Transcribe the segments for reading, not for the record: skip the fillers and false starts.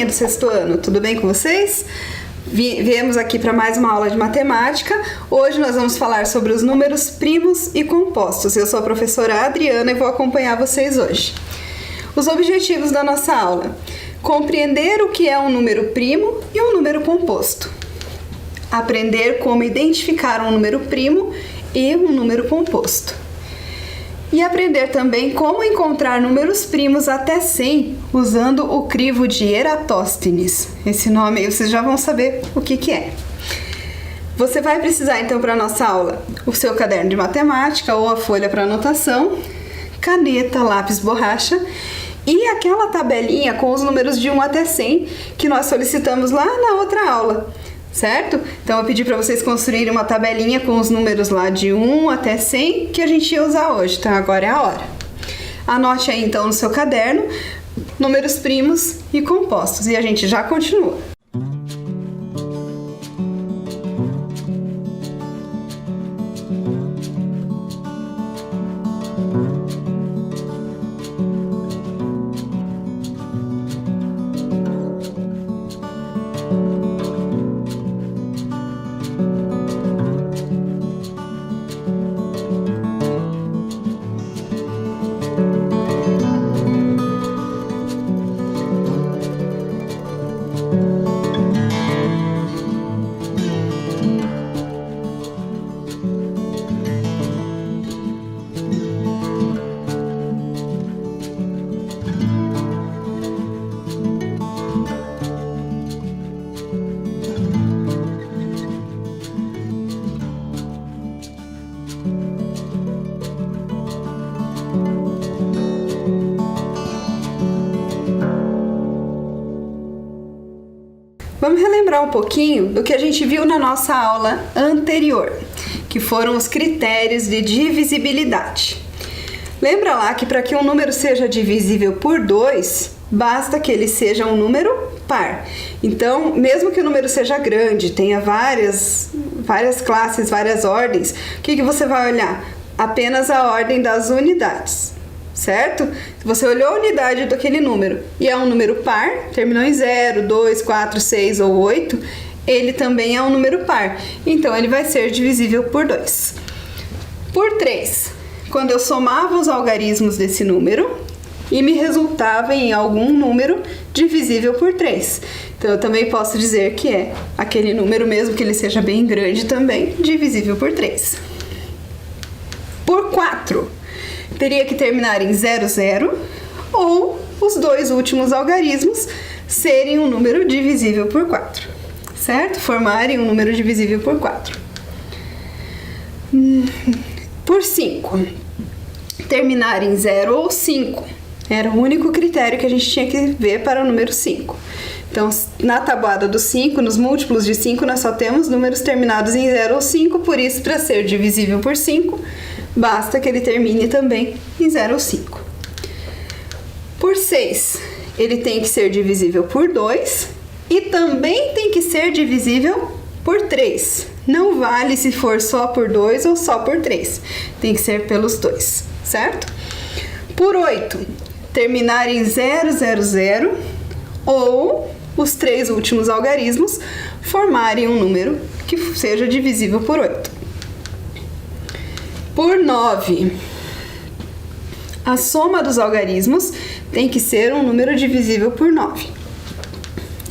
turminha do sexto ano, tudo bem com vocês? Viemos aqui para mais uma aula de matemática. Hoje nós vamos falar sobre os números primos e compostos. Eu sou a professora Adriana e vou acompanhar vocês hoje. Os objetivos da nossa aula: compreender o que é um número primo e um número composto, aprender como identificar um número primo e um número composto, e aprender também como encontrar números primos até 100 usando o crivo de Eratóstenes. Esse nome aí vocês já vão saber o que é. Você vai precisar então para a nossa aula o seu caderno de matemática ou a folha para anotação, caneta, lápis, borracha e aquela tabelinha com os números de 1 até 100 que nós solicitamos lá na outra aula, certo? Então eu pedi para vocês construírem uma tabelinha com os números lá de 1 até 100 que a gente ia usar hoje, então agora é a hora. Anote aí então no seu caderno números primos e compostos e a gente já continua. Vamos relembrar um pouquinho do que a gente viu na nossa aula anterior, que foram os critérios de divisibilidade. Lembra lá que para que um número seja divisível por 2, basta que ele seja um número par. Então, mesmo que o número seja grande, tenha várias classes, várias ordens, o que você vai olhar? Apenas a ordem das unidades. Certo? Se você olhou a unidade daquele número e é um número par, terminou em 0, 2, 4, 6 ou 8, ele também é um número par. Então, ele vai ser divisível por 2. Por 3, quando eu somava os algarismos desse número e me resultava em algum número divisível por 3. Então, eu também posso dizer que é aquele número, mesmo que ele seja bem grande também, divisível por 3. Por 4, teria que terminar em 0, 0 ou os dois últimos algarismos serem um número divisível por 4, certo? Formarem um número divisível por 4. Por 5, terminar em 0 ou 5. Era o único critério que a gente tinha que ver para o número 5. Então, na tabuada do 5, nos múltiplos de 5, nós só temos números terminados em 0 ou 5, por isso, para ser divisível por 5, basta que ele termine também em 0 ou 5. Por 6, ele tem que ser divisível por 2 e também tem que ser divisível por 3. Não vale se for só por 2 ou só por 3. Tem que ser pelos dois, certo? Por 8, terminar em 0, 0, 0 ou os três últimos algarismos formarem um número que seja divisível por 8. Por 9, a soma dos algarismos tem que ser um número divisível por 9.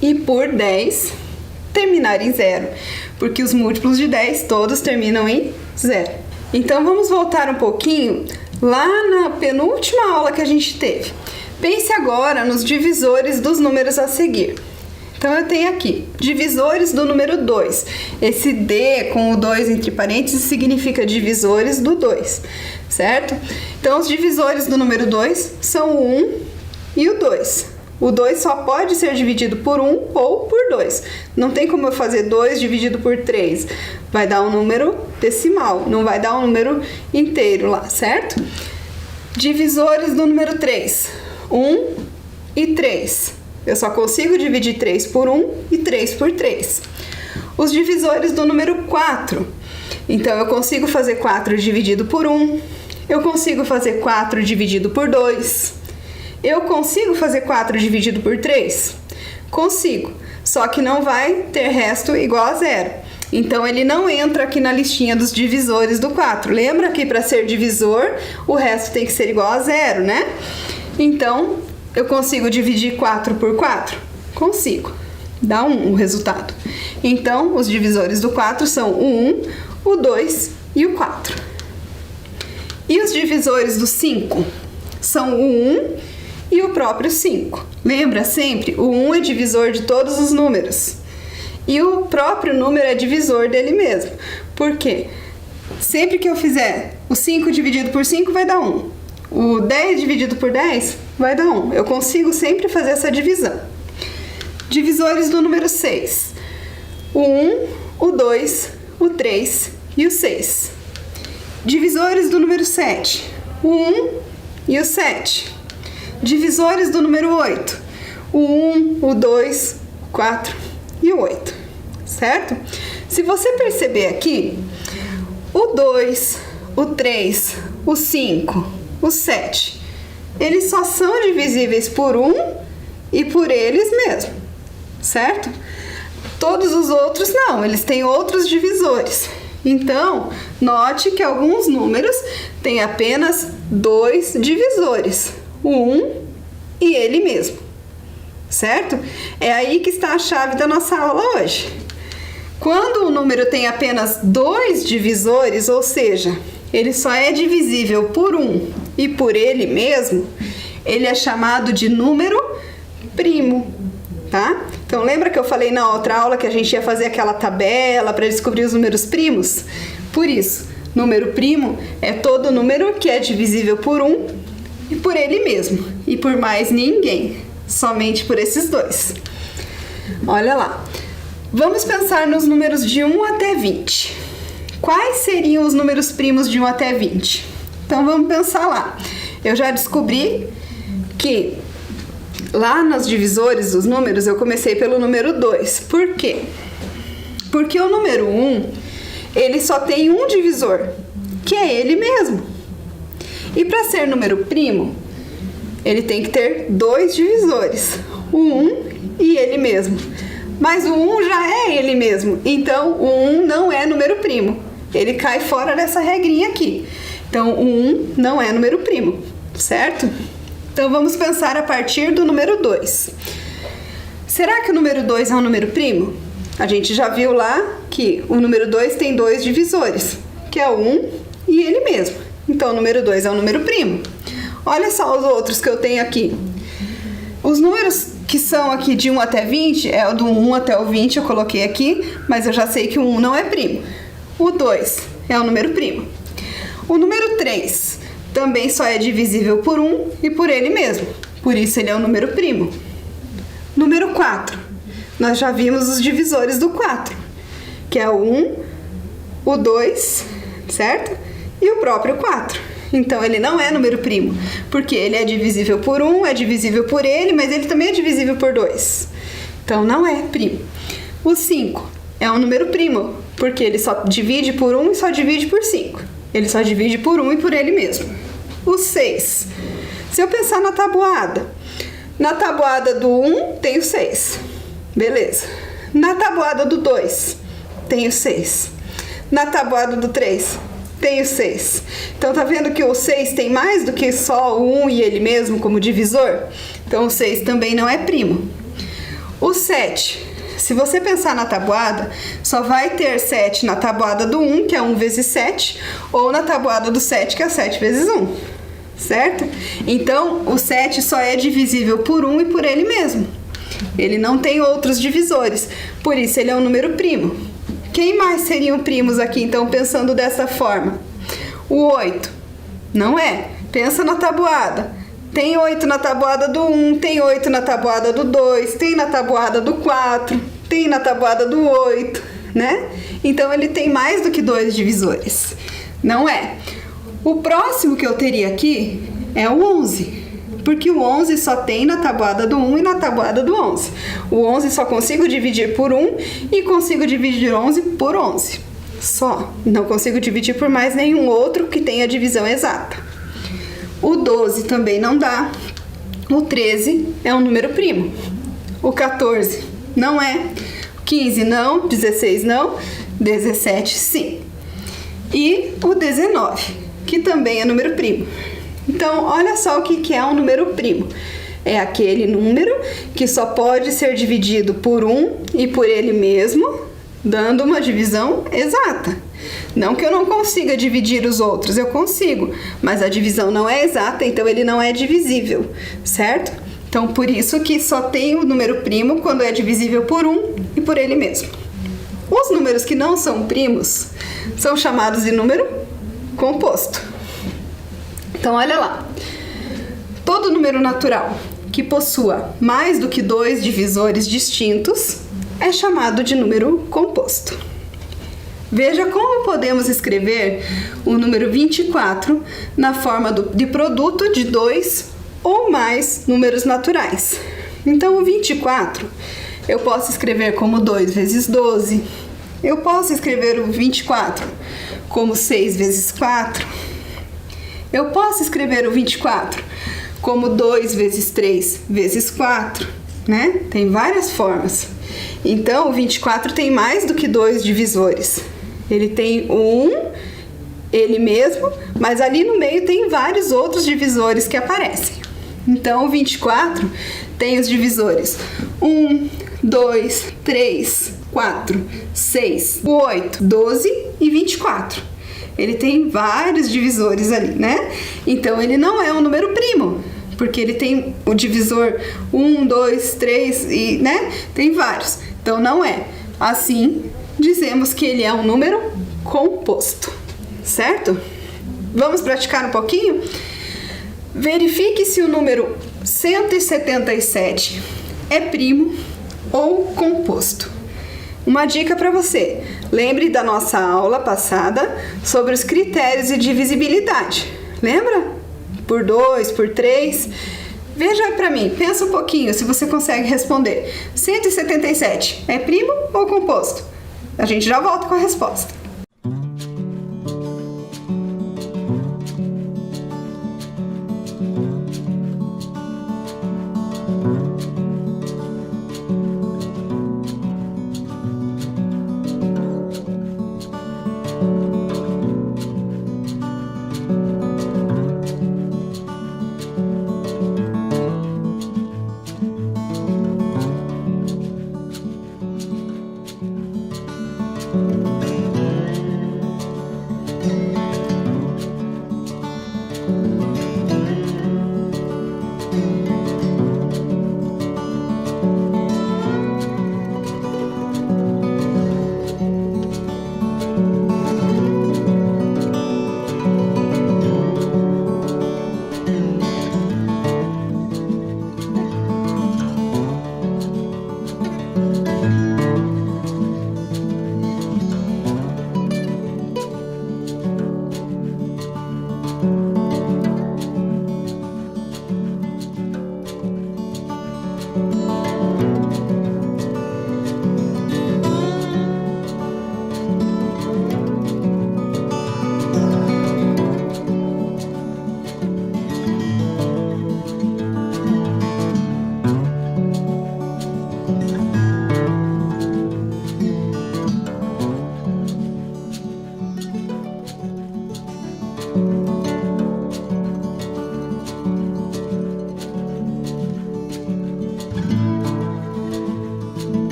E por 10, terminar em 0, porque os múltiplos de 10 todos terminam em 0. Então vamos voltar um pouquinho lá na penúltima aula que a gente teve. Pense agora nos divisores dos números a seguir. Então, eu tenho aqui divisores do número 2. Esse D com o 2 entre parênteses significa divisores do 2, certo? Então, os divisores do número 2 são o 1 e o 2. O 2 só pode ser dividido por 1 ou por 2. Não tem como eu fazer 2 dividido por 3. Vai dar um número decimal, não vai dar um número inteiro lá, certo? Divisores do número 3. 1 e 3. Eu só consigo dividir 3 por 1 e 3 por 3. Os divisores do número 4. Então, eu consigo fazer 4 dividido por 1. Eu consigo fazer 4 dividido por 2. Eu consigo fazer 4 dividido por 3. Consigo, só que não vai ter resto igual a zero. Então, ele não entra aqui na listinha dos divisores do 4. Lembra que para ser divisor, o resto tem que ser igual a zero, né? Então, eu consigo dividir 4 por 4? Consigo. Dá 1 o resultado. Então, os divisores do 4 são o 1, o 2 e o 4. E os divisores do 5 são o 1 e o próprio 5. Lembra sempre, o 1 é divisor de todos os números. E o próprio número é divisor dele mesmo. Por quê? Sempre que eu fizer o 5 dividido por 5 vai dar 1. O 10 dividido por 10 vai dar 1. Eu consigo sempre fazer essa divisão. Divisores do número 6. O 1, o 2, o 3 e o 6. Divisores do número 7. O 1 e o 7. Divisores do número 8. O 1, o 2, o 4 e o 8. Certo? Se você perceber aqui, o 2, o 3, o 5, o 7, eles só são divisíveis por 1 e por eles mesmos. Certo? Todos os outros não, eles têm outros divisores. Então, note que alguns números têm apenas 2 divisores, o 1 e ele mesmo. Certo? É aí que está a chave da nossa aula hoje. Quando o número tem apenas 2 divisores, ou seja, ele só é divisível por 1 e por ele mesmo, ele é chamado de número primo, tá? Então, lembra que eu falei na outra aula que a gente ia fazer aquela tabela para descobrir os números primos? Por isso, número primo é todo número que é divisível por 1 e por ele mesmo, e por mais ninguém, somente por esses dois. Olha lá. Vamos pensar nos números de 1 até 20. Quais seriam os números primos de 1 até 20? Então, vamos pensar lá. Eu já descobri que lá nos divisores dos números, eu comecei pelo número 2. Por quê? Porque o número 1, ele só tem um divisor, que é ele mesmo. E para ser número primo, ele tem que ter 2 divisores, o 1 e ele mesmo. Mas o 1 já é ele mesmo, então o 1 não é número primo. Ele cai fora dessa regrinha aqui. Então, o 1 não é número primo, certo? Então, vamos pensar a partir do número 2. Será que o número 2 é um número primo? A gente já viu lá que o número 2 tem 2 divisores, que é o 1 e ele mesmo. Então, o número 2 é um número primo. Olha só os outros que eu tenho aqui. Os números que são aqui de 1 até 20, é o do 1 até o 20, eu coloquei aqui, mas eu já sei que o 1 não é primo. O 2 é um número primo. O número 3 também só é divisível por 1 e por ele mesmo, por isso ele é um número primo. Número 4, nós já vimos os divisores do 4, que é o 1, o 2, certo? E o próprio 4. Então, ele não é número primo, porque ele é divisível por 1, é divisível por ele, mas ele também é divisível por 2. Então, não é primo. O 5 é um número primo, porque ele só divide por 1 e só divide por 5. Ele só divide por 1 e por ele mesmo. O 6, se eu pensar na tabuada do 1 tem o 6. Beleza. Na tabuada do 2 tem o 6. Na tabuada do 3 tem o 6. Então, tá vendo que o 6 tem mais do que só o 1 e ele mesmo como divisor? Então, o 6 também não é primo. O 7, se você pensar na tabuada, só vai ter 7 na tabuada do 1, que é 1 vezes 7, ou na tabuada do 7, que é 7 vezes 1, certo? Então, o 7 só é divisível por 1 e por ele mesmo. Ele não tem outros divisores, por isso ele é um número primo. Quem mais seriam primos aqui, então, pensando dessa forma? O 8. Não é. Pensa na tabuada. Tem 8 na tabuada do 1, tem 8 na tabuada do 2, tem na tabuada do 4, tem na tabuada do 8, né? Então, ele tem mais do que 2 divisores. Não é. O próximo que eu teria aqui é o 11. Porque o 11 só tem na tabuada do 1 e na tabuada do 11. O 11 só consigo dividir por 1 e consigo dividir 11 por 11. Só. Não consigo dividir por mais nenhum outro que tenha divisão exata. O 12 também não dá. O 13 é um número primo. O 14 não é. O 15 não. 16 não. 17 sim. E o 19, que também é número primo. Então, olha só o que é um número primo. É aquele número que só pode ser dividido por 1 e por ele mesmo, dando uma divisão exata. Não que eu não consiga dividir os outros, eu consigo, mas a divisão não é exata, então ele não é divisível, certo? Então, por isso que só tem o número primo quando é divisível por 1 e por ele mesmo. Os números que não são primos são chamados de número composto. Então, olha lá. Todo número natural que possua mais do que 2 divisores distintos é chamado de número composto. Veja como podemos escrever o número 24 na forma de produto de 2 ou mais números naturais. Então, o 24 eu posso escrever como 2 vezes 12. Eu posso escrever o 24 como 6 vezes 4. Eu posso escrever o 24 como 2 vezes 3 vezes 4, né? Tem várias formas. Então, o 24 tem mais do que 2 divisores. Ele tem ele mesmo, mas ali no meio tem vários outros divisores que aparecem. Então, o 24 tem os divisores 1, 2, 3, 4, 6, 8, 12 e 24. Ele tem vários divisores ali, né? Então, ele não é um número primo, porque ele tem o divisor 1, 2, 3 e, né? Tem vários. Então, não é. Assim, dizemos que ele é um número composto, certo? Vamos praticar um pouquinho? Verifique se o número 177 é primo ou composto. Uma dica para você. Lembre da nossa aula passada sobre os critérios de divisibilidade. Lembra? Por 2, por 3. Veja para mim, pensa um pouquinho se você consegue responder. 177 é primo ou composto? A gente já volta com a resposta.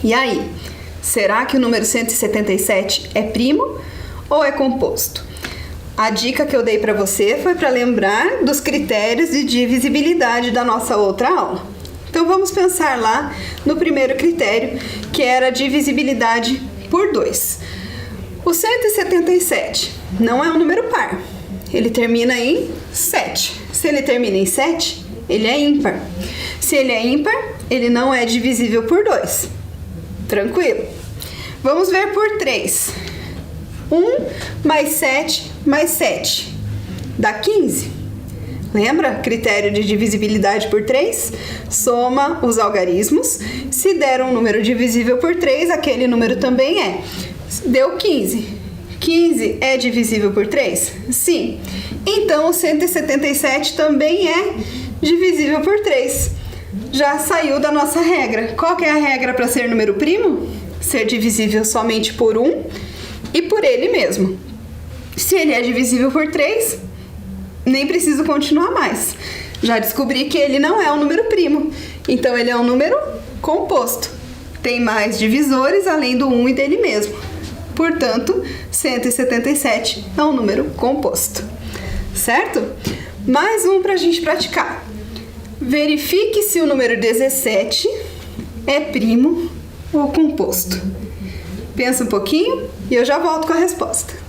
E aí, será que o número 177 é primo ou é composto? A dica que eu dei para você foi para lembrar dos critérios de divisibilidade da nossa outra aula. Então vamos pensar lá no primeiro critério, que era a divisibilidade por 2. O 177 não é um número par, ele termina em 7. Se ele termina em 7, ele é ímpar. Se ele é ímpar, ele não é divisível por 2. Tranquilo? Vamos ver por 3. 1 mais 7 mais 7 dá 15. Lembra? Critério de divisibilidade por 3? Soma os algarismos. Se der um número divisível por 3, aquele número também é. Deu 15. 15 é divisível por 3? Sim. Então, o 177 também é divisível por 3. Já saiu da nossa regra. Qual que é a regra para ser número primo? Ser divisível somente por 1 e por ele mesmo. Se ele é divisível por 3, nem preciso continuar mais. Já descobri que ele não é um número primo. Então, ele é um número composto. Tem mais divisores além do 1 e dele mesmo. Portanto, 177 é um número composto. Certo? Mais um para a gente praticar. Verifique se o número 17 é primo ou composto. Pensa um pouquinho e eu já volto com a resposta.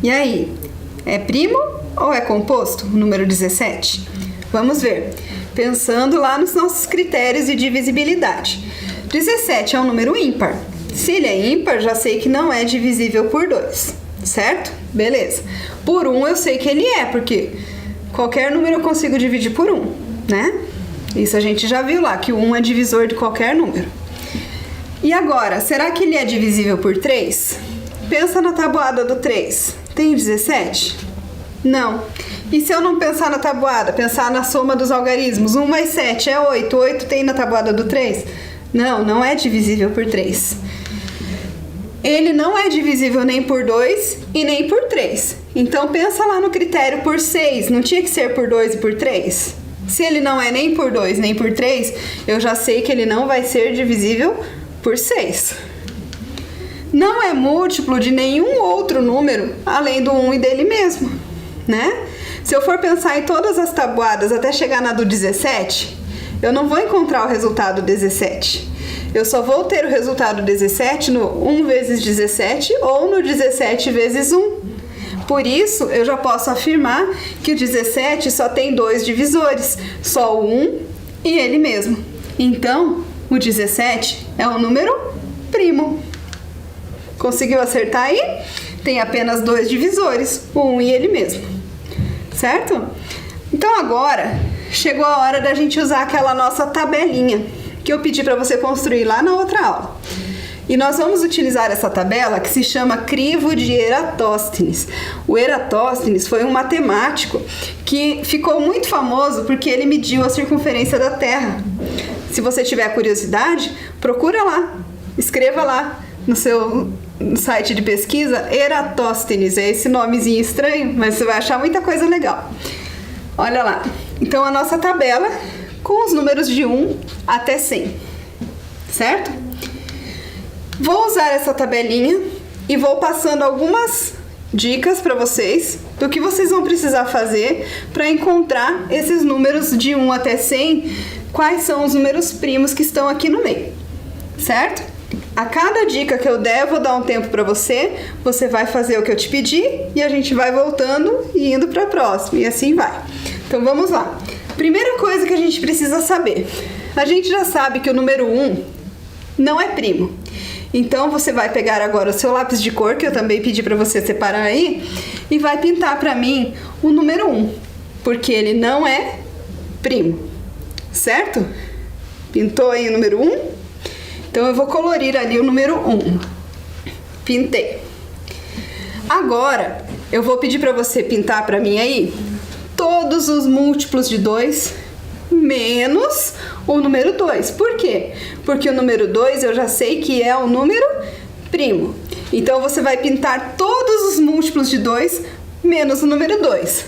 E aí, é primo ou é composto o número 17? Vamos ver. Pensando lá nos nossos critérios de divisibilidade. 17 é um número ímpar. Se ele é ímpar, já sei que não é divisível por 2, certo? Beleza. Por 1 eu sei que ele é, porque qualquer número eu consigo dividir por 1, né? Isso a gente já viu lá, que o 1 é divisor de qualquer número. E agora, será que ele é divisível por 3? Pensa na tabuada do 3. Tem 17? Não. E se eu não pensar na tabuada, pensar na soma dos algarismos? 1 mais 7 é 8. 8 tem na tabuada do 3? Não, não é divisível por 3. Ele não é divisível nem por 2 e nem por 3. Então pensa lá no critério por 6. Não tinha que ser por 2 e por 3? Se ele não é nem por 2 nem por 3, eu já sei que ele não vai ser divisível por 6. Não é múltiplo de nenhum outro número além do 1 e dele mesmo, né? Se eu for pensar em todas as tabuadas até chegar na do 17, eu não vou encontrar o resultado 17. Eu só vou ter o resultado 17 no 1 vezes 17 ou no 17 vezes 1. Por isso, eu já posso afirmar que o 17 só tem 2 divisores, só o 1 e ele mesmo. Então, o 17 é um número primo. Conseguiu acertar aí? Tem apenas 2 divisores, o 1 e ele mesmo. Certo? Então agora chegou a hora da gente usar aquela nossa tabelinha que eu pedi para você construir lá na outra aula. E nós vamos utilizar essa tabela que se chama crivo de Eratóstenes. O Eratóstenes foi um matemático que ficou muito famoso porque ele mediu a circunferência da Terra. Se você tiver curiosidade, procura lá, escreva lá no seu site de pesquisa Eratóstenes, é esse nomezinho estranho, mas você vai achar muita coisa legal. Olha lá. Então, a nossa tabela com os números de 1 até 100, certo? Vou usar essa tabelinha e vou passando algumas dicas para vocês do que vocês vão precisar fazer para encontrar esses números de 1 até 100, quais são os números primos que estão aqui no meio, certo? A cada dica que eu der, eu vou dar um tempo para você, você vai fazer o que eu te pedi e a gente vai voltando e indo para a próxima, e assim vai. Então vamos lá. Primeira coisa que a gente precisa saber, a gente já sabe que o número 1 não é primo. Então você vai pegar agora o seu lápis de cor, que eu também pedi para você separar aí, e vai pintar para mim o número 1, porque ele não é primo, certo? Pintou aí o número 1? Então eu vou colorir ali o número 1. Pintei. Agora eu vou pedir para você pintar para mim aí todos os múltiplos de 2 menos o número 2. Por quê? Porque o número 2 eu já sei que é o número primo. Então você vai pintar todos os múltiplos de 2 menos o número 2.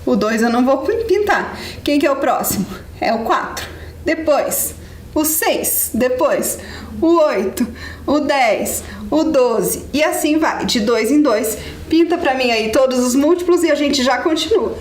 O 2 eu não vou pintar. Quem que é o próximo? É o 4. Depois, o 6. Depois, o 8. O 10. O 12. E assim vai, de 2 em 2. Pinta pra mim aí todos os múltiplos e a gente já continua.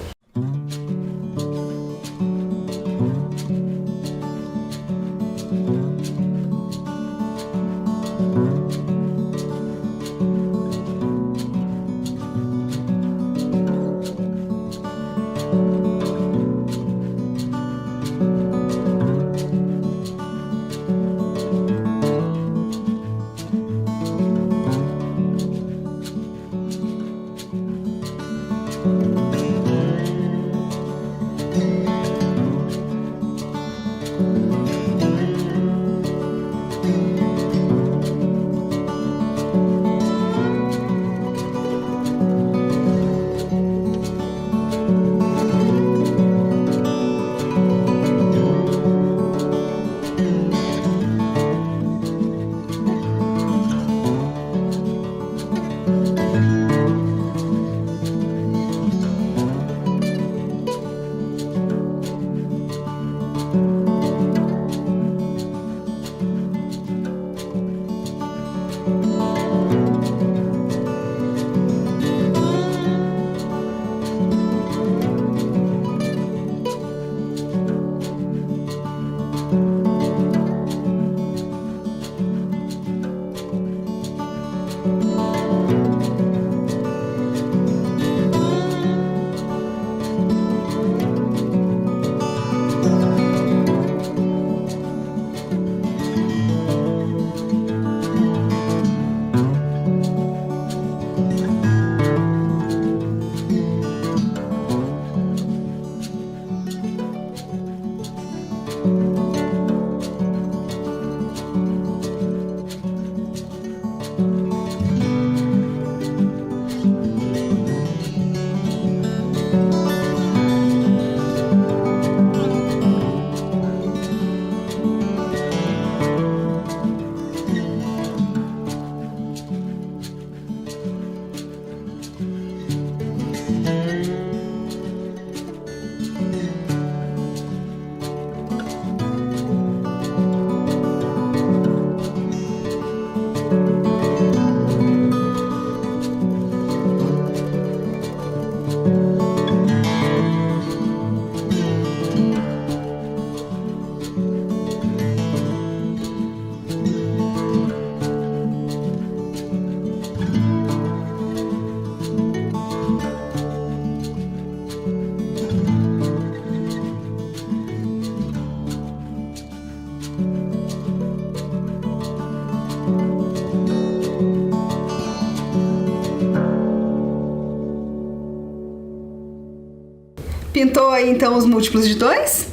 Pintou aí então os múltiplos de 2?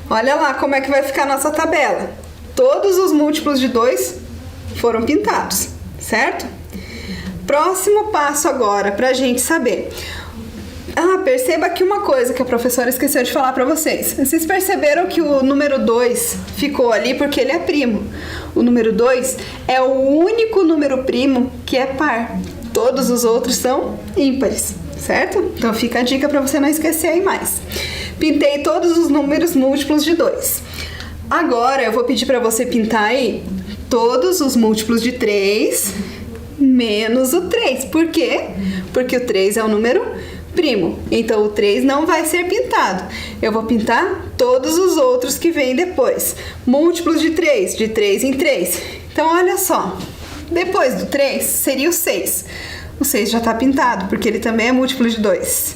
Olha lá como é que vai ficar a nossa tabela. Todos os múltiplos de 2 foram pintados, certo? Próximo passo agora pra gente saber. Perceba aqui uma coisa que a professora esqueceu de falar pra vocês. Vocês perceberam que o número 2 ficou ali porque ele é primo. O número 2 é o único número primo que é par. Todos os outros são ímpares, certo? Então fica a dica pra você não esquecer aí mais. Pintei todos os números múltiplos de 2. Agora eu vou pedir para você pintar aí todos os múltiplos de 3 menos o 3. Por quê? Porque o 3 é o número primo. Então o 3 não vai ser pintado. Eu vou pintar todos os outros que vêm depois. Múltiplos de 3 em 3. Então olha só. Depois do 3 seria o 6. O 6 já está pintado, porque ele também é múltiplo de 2.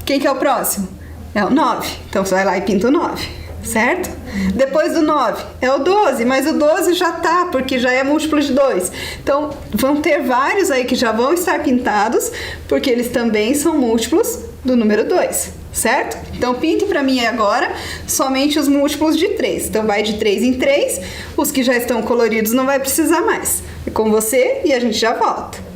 Quem que é o próximo? É o 9. Então você vai lá e pinta o 9, certo? Depois do 9 é o 12, mas o 12 já tá, porque já é múltiplo de 2. Então vão ter vários aí que já vão estar pintados, porque eles também são múltiplos do número 2, certo? Então pinte para mim agora somente os múltiplos de 3. Então vai de 3 em 3, os que já estão coloridos não vai precisar mais. É com você e a gente já volta.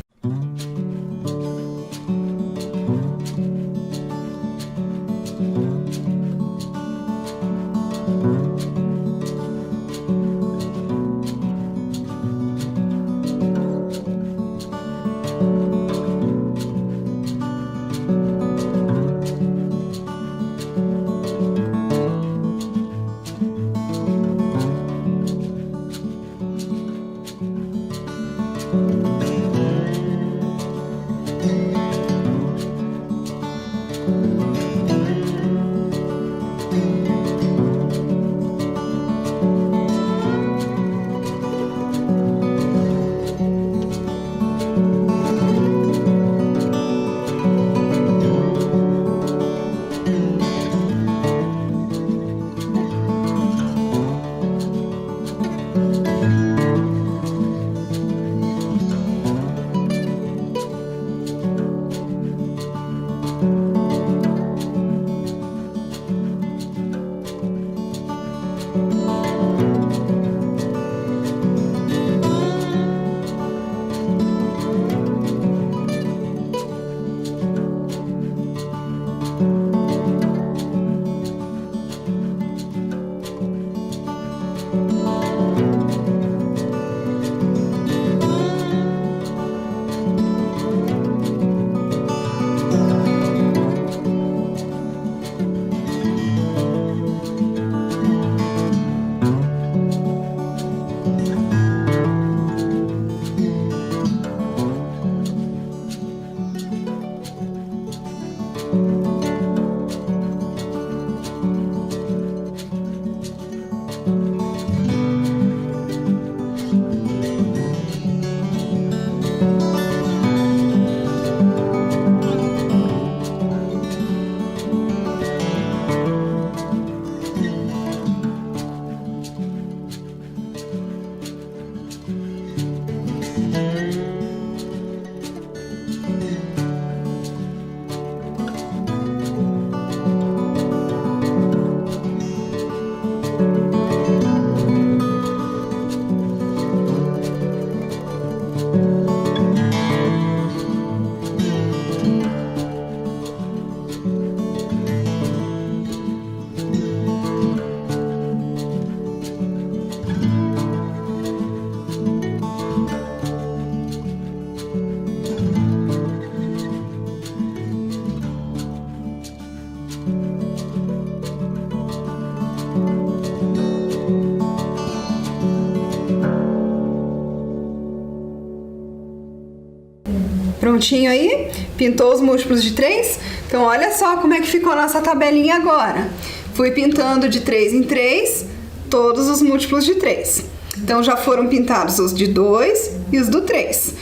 Prontinho aí? Pintou os múltiplos de 3? Então olha só como é que ficou a nossa tabelinha agora. Fui pintando de 3 em 3 todos os múltiplos de 3. Então já foram pintados os de 2 e os do 3.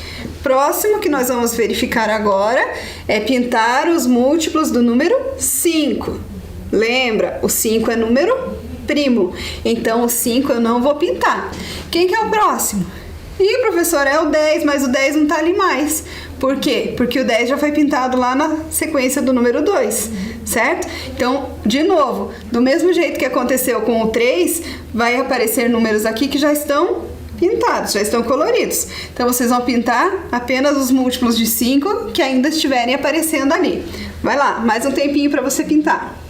Próximo que nós vamos verificar agora é pintar os múltiplos do número 5. Lembra, o 5 é número primo, então o 5 eu não vou pintar. Quem que é o próximo? Ih, professor, é o 10, mas o 10 não tá ali mais. Por quê? Porque o 10 já foi pintado lá na sequência do número 2, certo? Então, de novo, do mesmo jeito que aconteceu com o 3, vai aparecer números aqui que já estão pintados, já estão coloridos. Então, vocês vão pintar apenas os múltiplos de 5 que ainda estiverem aparecendo ali. Vai lá, mais um tempinho para você pintar.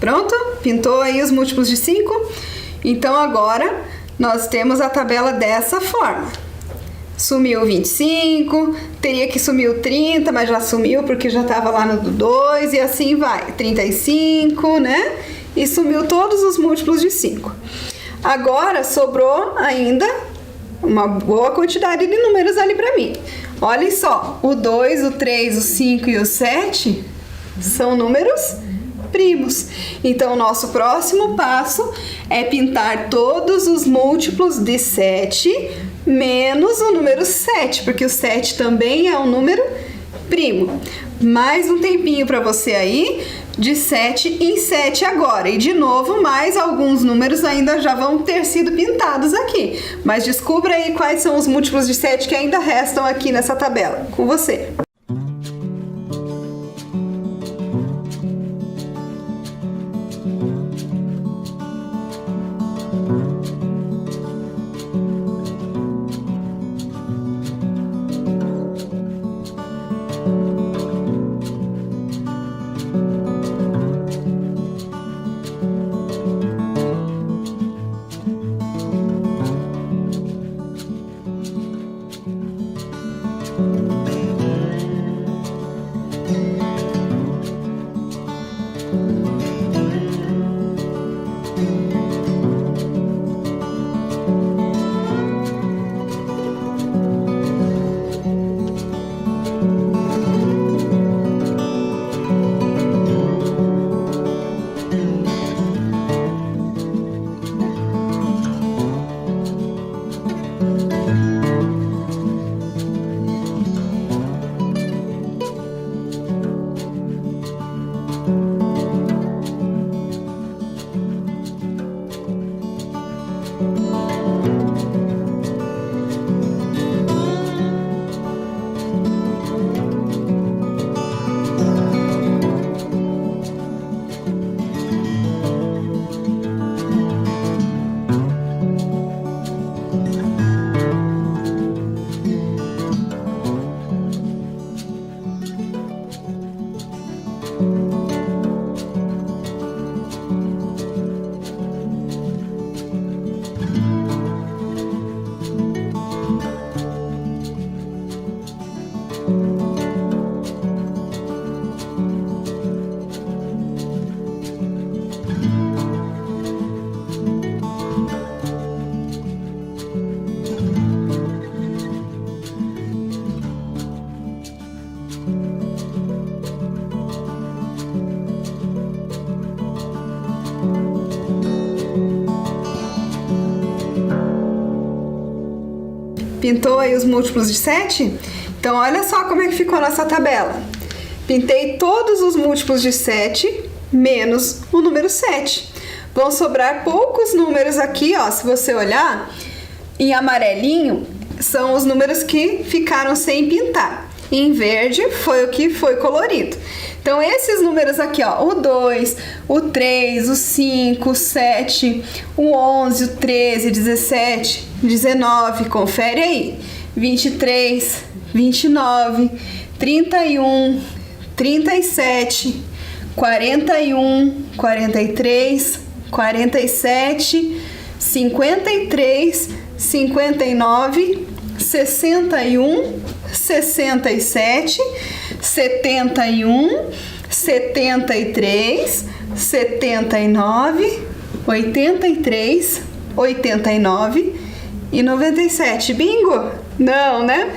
Pronto? Pintou aí os múltiplos de 5? Então agora nós temos a tabela dessa forma. Sumiu o 25, teria que sumir o 30, mas já sumiu porque já estava lá no do 2 e assim vai. 35, né? E sumiu todos os múltiplos de 5. Agora sobrou ainda uma boa quantidade de números ali para mim. Olhem só, o 2, o 3, o 5 e o 7 são números primos. Então, o nosso próximo passo é pintar todos os múltiplos de 7 menos o número 7, porque o 7 também é um número primo. Mais um tempinho para você aí, de 7 em 7 agora. E de novo, mais alguns números ainda já vão ter sido pintados aqui. Mas descubra aí quais são os múltiplos de 7 que ainda restam aqui nessa tabela. Com você. Pintou aí os múltiplos de 7? Então, olha só como é que ficou a nossa tabela. Pintei todos os múltiplos de 7, menos o número 7. Vão sobrar poucos números aqui, ó. Se você olhar, em amarelinho, são os números que ficaram sem pintar. Em verde, foi o que foi colorido. Então, esses números aqui, ó, o 2, o 3, o 5, o 7, o 11, o 13, 17, 19, confere aí. 23, 29, 31, 37, 41, 43, 47, 53, 59, 61, 67, 71, 73, 79, 83, 89 e 97. Bingo? Não, né?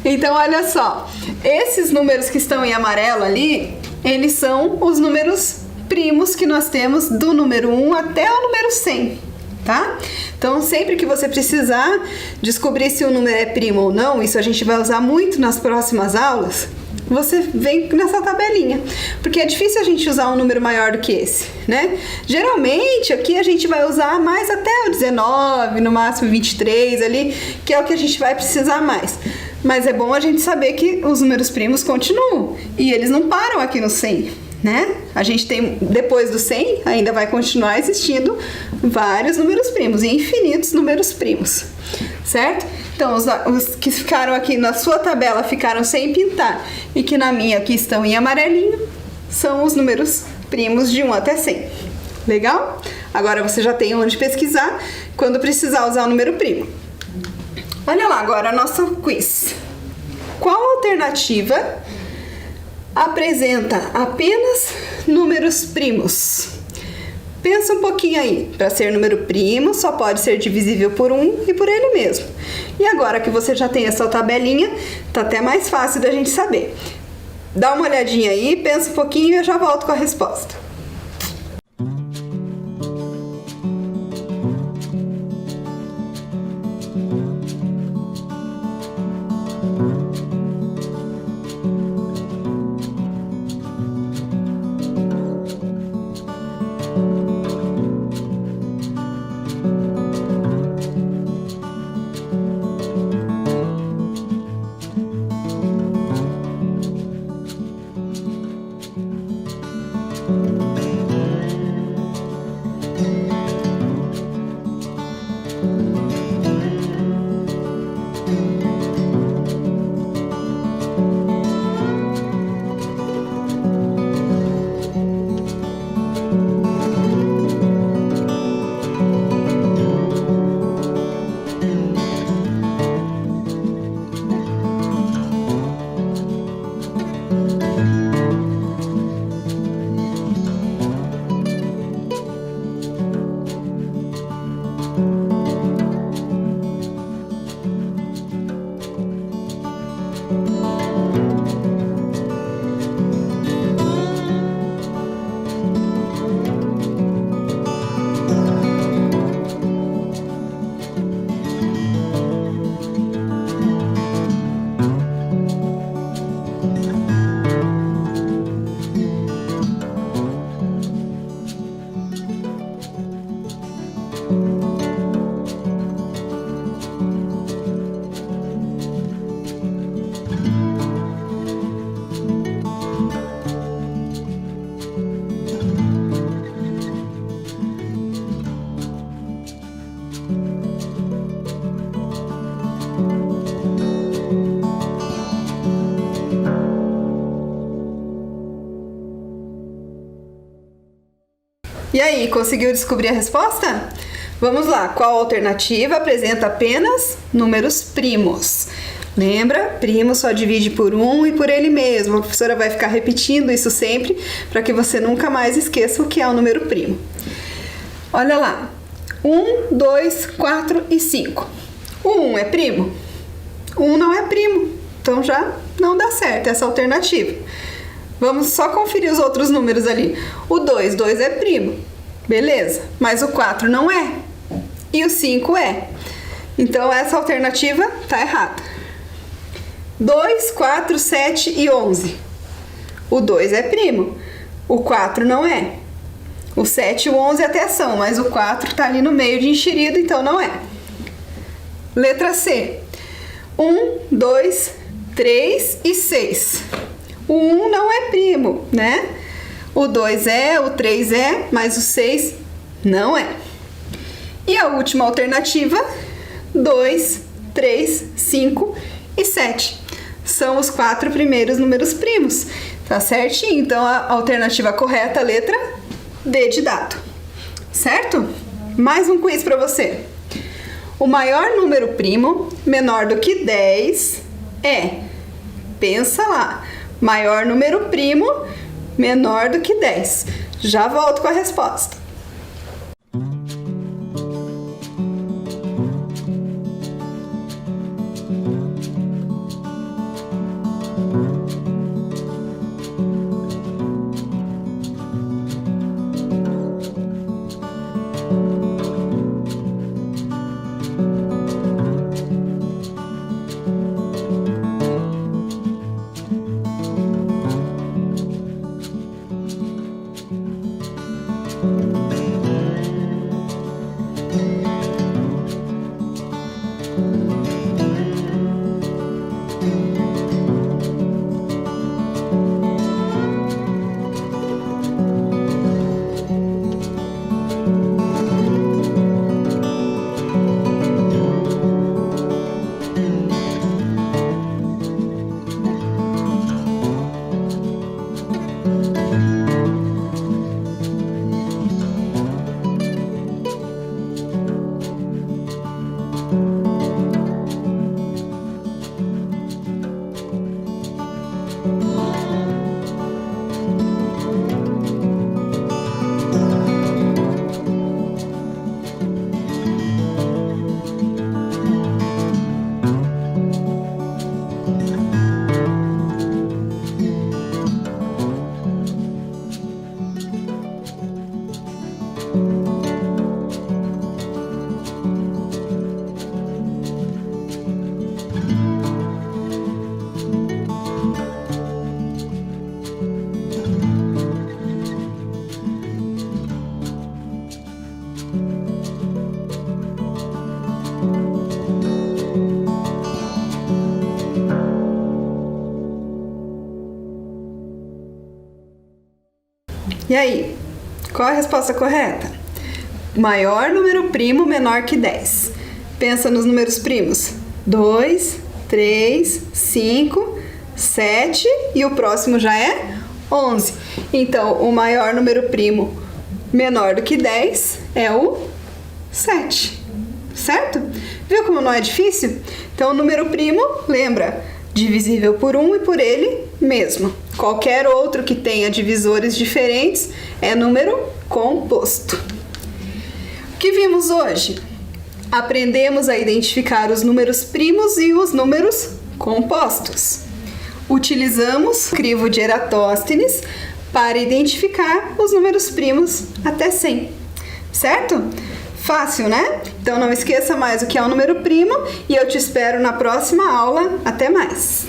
Então, olha só. Esses números que estão em amarelo ali, eles são os números primos que nós temos do número 1 até o número 100, tá? Então, sempre que você precisar descobrir se o número é primo ou não, isso a gente vai usar muito nas próximas aulas, você vem nessa tabelinha, porque é difícil a gente usar um número maior do que esse, né? Geralmente, aqui a gente vai usar mais até o 19, no máximo 23 ali, que é o que a gente vai precisar mais. Mas é bom a gente saber que os números primos continuam, e eles não param aqui no 100, né? A gente tem, depois do 100, ainda vai continuar existindo vários números primos, e infinitos números primos, certo? Então, os que ficaram aqui na sua tabela ficaram sem pintar e que na minha aqui estão em amarelinho são os números primos de 1 até 100. Legal? Agora você já tem onde pesquisar quando precisar usar o número primo. Olha lá agora nosso quiz. Qual alternativa apresenta apenas números primos? Pensa um pouquinho aí. Para ser número primo, só pode ser divisível por 1 e por ele mesmo. E agora que você já tem essa tabelinha, tá até mais fácil da gente saber. Dá uma olhadinha aí, pensa um pouquinho e eu já volto com a resposta. E aí, conseguiu descobrir a resposta? Vamos lá, qual alternativa apresenta apenas números primos? Lembra? Primo só divide por 1 e por ele mesmo. A professora vai ficar repetindo isso sempre para que você nunca mais esqueça o que é o número primo. Olha lá, 1, 2, 4 e 5. O 1 é primo? O 1 não é primo, então já não dá certo essa alternativa. Vamos só conferir os outros números ali. O 2 é primo, beleza, mas o 4 não é, e o 5 é. Então essa alternativa tá errada. 2, 4, 7 e 11. O 2 é primo, o 4 não é. O 7 e o 11 até são, mas o 4 tá ali no meio de enxerido, então não é. Letra C. 1, 2, 3 e 6. O 1 não é primo, né? O 2 é, o 3 é, mas o 6 não é. E a última alternativa, 2, 3, 5 e 7. São os 4 primeiros números primos. Tá certinho? Então a alternativa correta, a letra D de dado. Certo? Mais um quiz para você. O maior número primo menor do que 10 é, pensa lá, maior número primo menor do que 10. Já volto com a resposta. E aí, qual a resposta correta? Maior número primo menor que 10. Pensa nos números primos. 2, 3, 5, 7 e o próximo já é 11. Então, o maior número primo menor do que 10 é o 7. Certo? Viu como não é difícil? Então, o número primo, lembra, divisível por 1 e por ele mesmo. Qualquer outro que tenha divisores diferentes é número composto. O que vimos hoje? Aprendemos a identificar os números primos e os números compostos. Utilizamos o crivo de Eratóstenes para identificar os números primos até 100. Certo? Fácil, né? Então não esqueça mais o que é um número primo e eu te espero na próxima aula. Até mais!